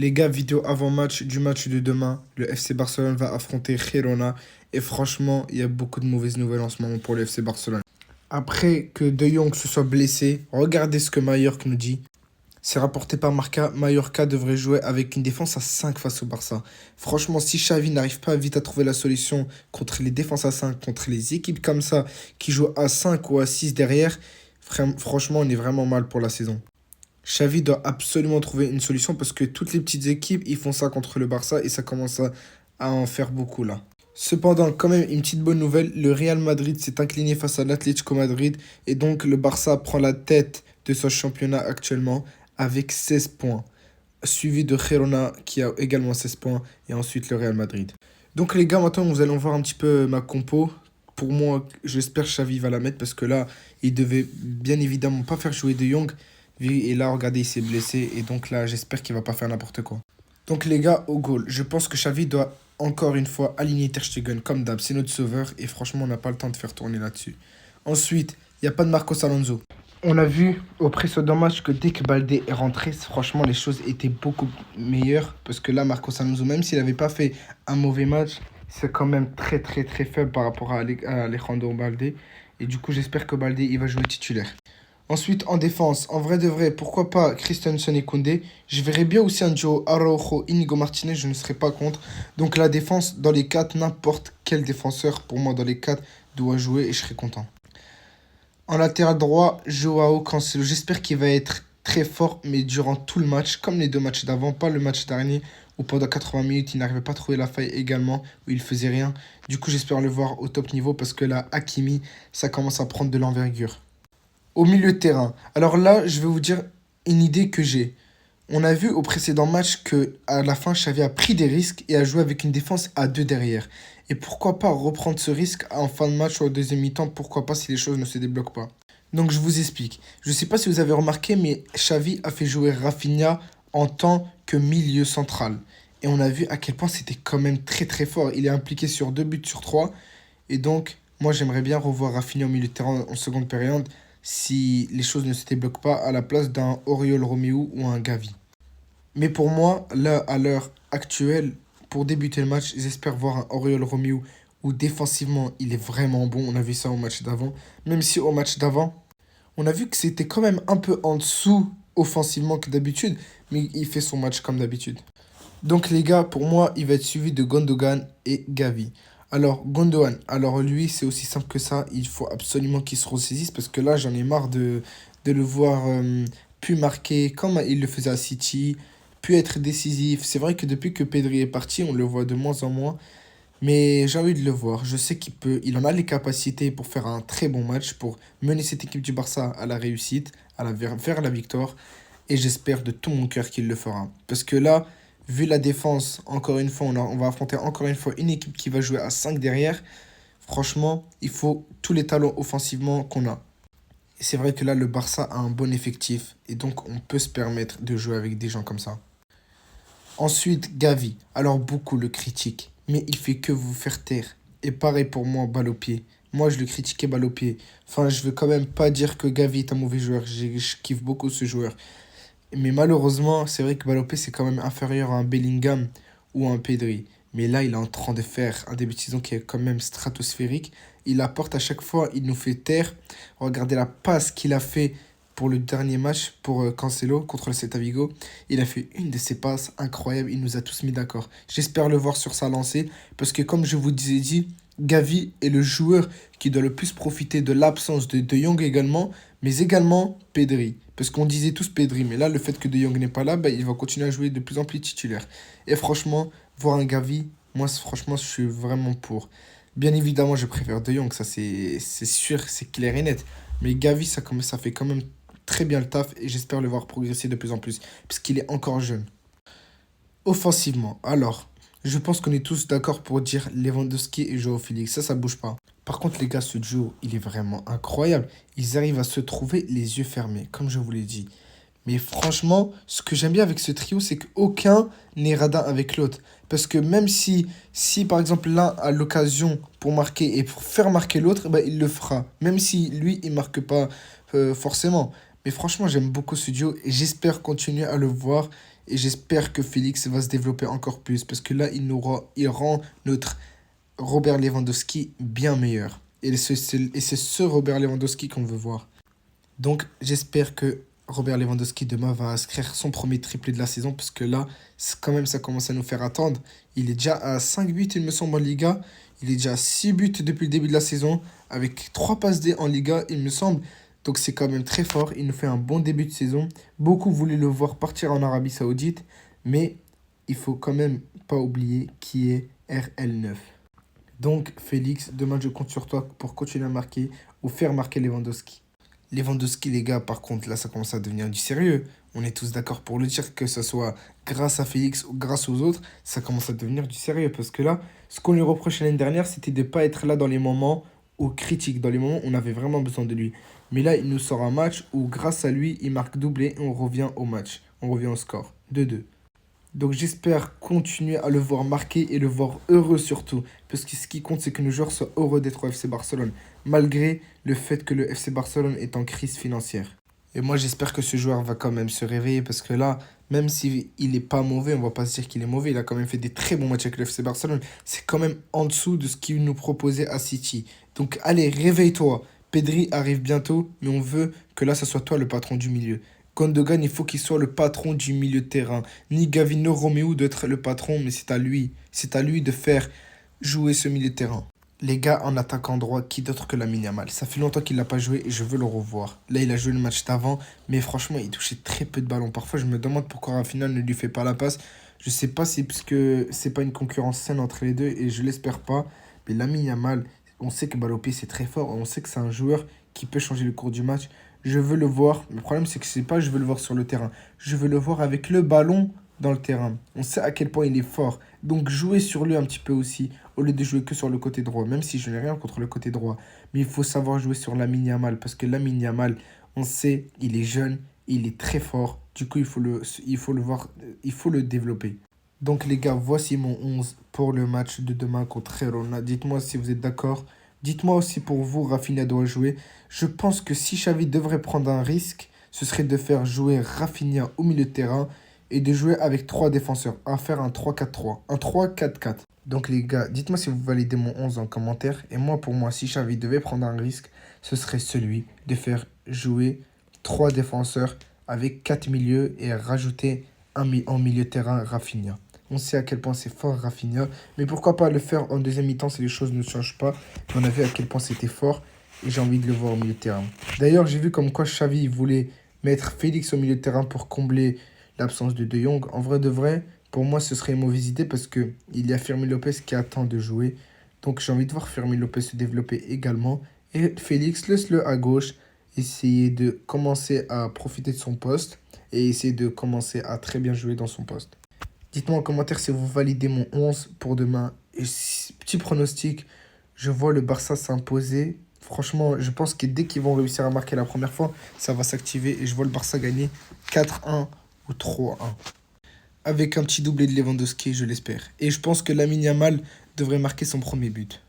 Les gars, vidéo avant-match du match de demain. Le FC Barcelone va affronter Girona. Et franchement, il y a beaucoup de mauvaises nouvelles en ce moment pour le FC Barcelone. Après que De Jong se soit blessé, regardez ce que Mallorca nous dit. C'est rapporté par Marca, Mallorca devrait jouer avec une défense à 5 face au Barça. Franchement, si Xavi n'arrive pas vite à trouver la solution contre les défenses à 5, contre les équipes comme ça, qui jouent à 5 ou à 6 derrière, franchement, on est vraiment mal pour la saison. Xavi doit absolument trouver une solution parce que toutes les petites équipes, ils font ça contre le Barça et ça commence à en faire beaucoup là. Cependant, quand même, une petite bonne nouvelle, le Real Madrid s'est incliné face à l'Atlético Madrid et donc le Barça prend la tête de ce championnat actuellement avec 16 points, suivi de Girona qui a également 16 points et ensuite le Real Madrid. Donc les gars, maintenant vous allez voir un petit peu ma compo. Pour moi, j'espère que Xavi va la mettre parce que là, il devait bien évidemment pas faire jouer De Jong. Et là, regardez, il s'est blessé. Et donc là, j'espère qu'il va pas faire n'importe quoi. Donc les gars, au goal, je pense que Xavi doit encore une fois aligner Ter Stegen comme d'hab. C'est notre sauveur. Et franchement, on n'a pas le temps de faire tourner là-dessus. Ensuite, il n'y a pas de Marcos Alonso. On a vu au précédent match que dès que Baldé est rentré, franchement, les choses étaient beaucoup meilleures. Parce que là, Marcos Alonso, même s'il n'avait pas fait un mauvais match, c'est quand même très très très faible par rapport à Alejandro Baldé. Et du coup, j'espère que Baldé, il va jouer titulaire. Ensuite, en défense, en vrai de vrai, pourquoi pas Christensen et Koundé. Je verrais bien aussi un duo Araujo, Inigo Martinez, je ne serais pas contre. Donc la défense, dans les 4, n'importe quel défenseur, pour moi, dans les 4, doit jouer et je serais content. En latéral droit, Joao Cancelo. J'espère qu'il va être très fort, mais durant tout le match, comme les deux matchs d'avant, pas le match dernier, où pendant 80 minutes, il n'arrivait pas à trouver la faille également, où il faisait rien. Du coup, j'espère le voir au top niveau, parce que là, Hakimi, ça commence à prendre de l'envergure. Au milieu de terrain. Alors là, je vais vous dire une idée que j'ai. On a vu au précédent match que à la fin, Xavi a pris des risques et a joué avec une défense à 2 derrière. Et pourquoi pas reprendre ce risque en fin de match ou au deuxième mi-temps, pourquoi pas si les choses ne se débloquent pas. Donc je vous explique. Je ne sais pas si vous avez remarqué, mais Xavi a fait jouer Rafinha en tant que milieu central. Et on a vu à quel point c'était quand même très très fort. Il est impliqué sur 2 buts sur 3. Et donc, moi j'aimerais bien revoir Rafinha au milieu de terrain en seconde période si les choses ne se débloquent pas à la place d'un Oriol Romeu ou un Gavi. Mais pour moi, là, à l'heure actuelle, pour débuter le match, j'espère voir un Oriol Romeu où défensivement, il est vraiment bon. On a vu ça au match d'avant. Même si au match d'avant, on a vu que c'était quand même un peu en dessous offensivement que d'habitude, mais il fait son match comme d'habitude. Donc les gars, pour moi, il va être suivi de Gundogan et Gavi. Alors Gundogan, alors lui, c'est aussi simple que ça. Il faut absolument qu'il se ressaisisse parce que là, j'en ai marre de le voir plus marquer comme il le faisait à City, plus être décisif. C'est vrai que depuis que Pedri est parti, on le voit de moins en moins. Mais j'ai envie de le voir. Je sais il en a les capacités pour faire un très bon match, pour mener cette équipe du Barça à la réussite, vers la victoire. Et j'espère de tout mon cœur qu'il le fera. Parce que là, vu la défense, encore une fois, on va affronter encore une fois une équipe qui va jouer à 5 derrière. Franchement, il faut tous les talents offensivement qu'on a. Et c'est vrai que là, le Barça a un bon effectif. Et donc, on peut se permettre de jouer avec des gens comme ça. Ensuite, Gavi. Alors, beaucoup le critiquent. Mais il fait que vous faire taire. Et pareil pour moi, balle au pied. Moi, je le critiquais balle au pied. Enfin, je veux quand même pas dire que Gavi est un mauvais joueur. Je kiffe beaucoup ce joueur. Mais malheureusement, c'est vrai que Mbappé, c'est quand même inférieur à un Bellingham ou à un Pedri. Mais là, il est en train de faire un début de saison qui est quand même stratosphérique. Il apporte à chaque fois, il nous fait taire. Regardez la passe qu'il a fait pour le dernier match pour Cancelo contre le Celta Vigo. Il a fait une de ses passes incroyables. Il nous a tous mis d'accord. J'espère le voir sur sa lancée parce que comme je vous ai dit, Gavi est le joueur qui doit le plus profiter de l'absence de De Jong également, mais également Pedri. Parce qu'on disait tous Pedri, mais là, le fait que De Jong n'est pas là, bah, il va continuer à jouer de plus en plus titulaire. Et franchement, voir un Gavi, moi, franchement, je suis vraiment pour. Bien évidemment, je préfère De Jong, ça c'est sûr, c'est clair et net. Mais Gavi, ça fait quand même très bien le taf et j'espère le voir progresser de plus en plus, parce qu'il est encore jeune. Offensivement, alors, je pense qu'on est tous d'accord pour dire Lewandowski et Joao Félix, ça bouge pas. Par contre, les gars, ce duo, il est vraiment incroyable. Ils arrivent à se trouver les yeux fermés, comme je vous l'ai dit. Mais franchement, ce que j'aime bien avec ce trio, c'est qu'aucun n'est radin avec l'autre. Parce que même si par exemple l'un a l'occasion pour marquer et pour faire marquer l'autre, bah, il le fera. Même si lui, il marque pas forcément. Mais franchement, j'aime beaucoup ce duo et j'espère continuer à le voir Et j'espère que Félix va se développer encore plus. Parce que là, il rend notre Robert Lewandowski bien meilleur. Et c'est ce Robert Lewandowski qu'on veut voir. Donc, j'espère que Robert Lewandowski demain va inscrire son premier triplé de la saison. Parce que là, quand même, ça commence à nous faire attendre. Il est déjà à 5 buts, il me semble, en Liga. Il est déjà à 6 buts depuis le début de la saison. Avec 3 passes D en Liga, il me semble. Donc, c'est quand même très fort. Il nous fait un bon début de saison. Beaucoup voulaient le voir partir en Arabie Saoudite. Mais il faut quand même pas oublier qui est RL9. Donc, Félix, demain, je compte sur toi pour continuer à marquer ou faire marquer Lewandowski. Lewandowski, les gars, par contre, là, ça commence à devenir du sérieux. On est tous d'accord pour le dire, que ce soit grâce à Félix ou grâce aux autres, ça commence à devenir du sérieux. Parce que là, ce qu'on lui reprochait l'année dernière, c'était de ne pas être là dans les moments où critiques, dans les moments où on avait vraiment besoin de lui. Mais là, il nous sort un match où, grâce à lui, il marque doublé et on revient au match. On revient au score. 2-2. Donc j'espère continuer à le voir marquer et le voir heureux surtout. Parce que ce qui compte, c'est que nos joueurs soient heureux d'être au FC Barcelone. Malgré le fait que le FC Barcelone est en crise financière. Et moi j'espère que ce joueur va quand même se réveiller. Parce que là, même s'il n'est pas mauvais, on va pas se dire qu'il est mauvais. Il a quand même fait des très bons matchs avec le FC Barcelone. C'est quand même en dessous de ce qu'il nous proposait à City. Donc allez, réveille-toi. Pedri arrive bientôt, mais on veut que là, ça soit toi le patron du milieu. Gundogan, il faut qu'il soit le patron du milieu de terrain. Ni Gavino Romeo d'être le patron, mais c'est à lui. C'est à lui de faire jouer ce milieu de terrain. Les gars, en attaquant droit, qui d'autre que Lamine Yamal? Ça fait longtemps qu'il l'a pas joué et je veux le revoir. Là, il a joué le match d'avant, mais franchement, il touchait très peu de ballons. Parfois, je me demande pourquoi Rafinha ne lui fait pas la passe. Je sais pas si parce que c'est pas une concurrence saine entre les deux et je l'espère pas. Mais Lamine Yamal, on sait que balle au pied, c'est très fort. On sait que c'est un joueur qui peut changer le cours du match. Je veux le voir. Le problème, c'est que c'est pas je veux le voir sur le terrain. Je veux le voir avec le ballon dans le terrain. On sait à quel point il est fort. Donc jouer sur lui un petit peu aussi, au lieu de jouer que sur le côté droit. Même si je n'ai rien contre le côté droit. Mais il faut savoir jouer sur Lamine Yamal. Parce que Lamine Yamal, on sait, il est jeune, il est très fort. Du coup, il faut le voir, il faut le développer. Donc les gars, voici mon 11 pour le match de demain contre Girona. Dites-moi si vous êtes d'accord. Dites-moi aussi pour vous, Rafinha doit jouer. Je pense que si Xavi devrait prendre un risque, ce serait de faire jouer Rafinha au milieu de terrain et de jouer avec 3 défenseurs, à faire un 3-4-3, un 3-4-4. Donc les gars, dites-moi si vous validez mon 11 en commentaire. Et moi, pour moi, si Xavi devait prendre un risque, ce serait celui de faire jouer 3 défenseurs avec 4 milieux et rajouter en milieu de terrain Rafinha. On sait à quel point c'est fort Rafinha, mais pourquoi pas le faire en deuxième mi-temps si les choses ne changent pas. On a vu à quel point c'était fort et j'ai envie de le voir au milieu de terrain. D'ailleurs, j'ai vu comme quoi Xavi voulait mettre Félix au milieu de terrain pour combler l'absence de De Jong. En vrai de vrai, pour moi, ce serait une mauvaise idée parce qu'il y a Fermin Lopez qui attend de jouer. Donc j'ai envie de voir Fermin Lopez se développer également. Et Félix, laisse-le à gauche, essayer de commencer à profiter de son poste et essayer de commencer à très bien jouer dans son poste. Dites-moi en commentaire si vous validez mon 11 pour demain. Et petit pronostic, je vois le Barça s'imposer. Franchement, je pense que dès qu'ils vont réussir à marquer la première fois, ça va s'activer. Et je vois le Barça gagner 4-1 ou 3-1. Avec un petit doublé de Lewandowski, je l'espère. Et je pense que Lamine Yamal devrait marquer son premier but.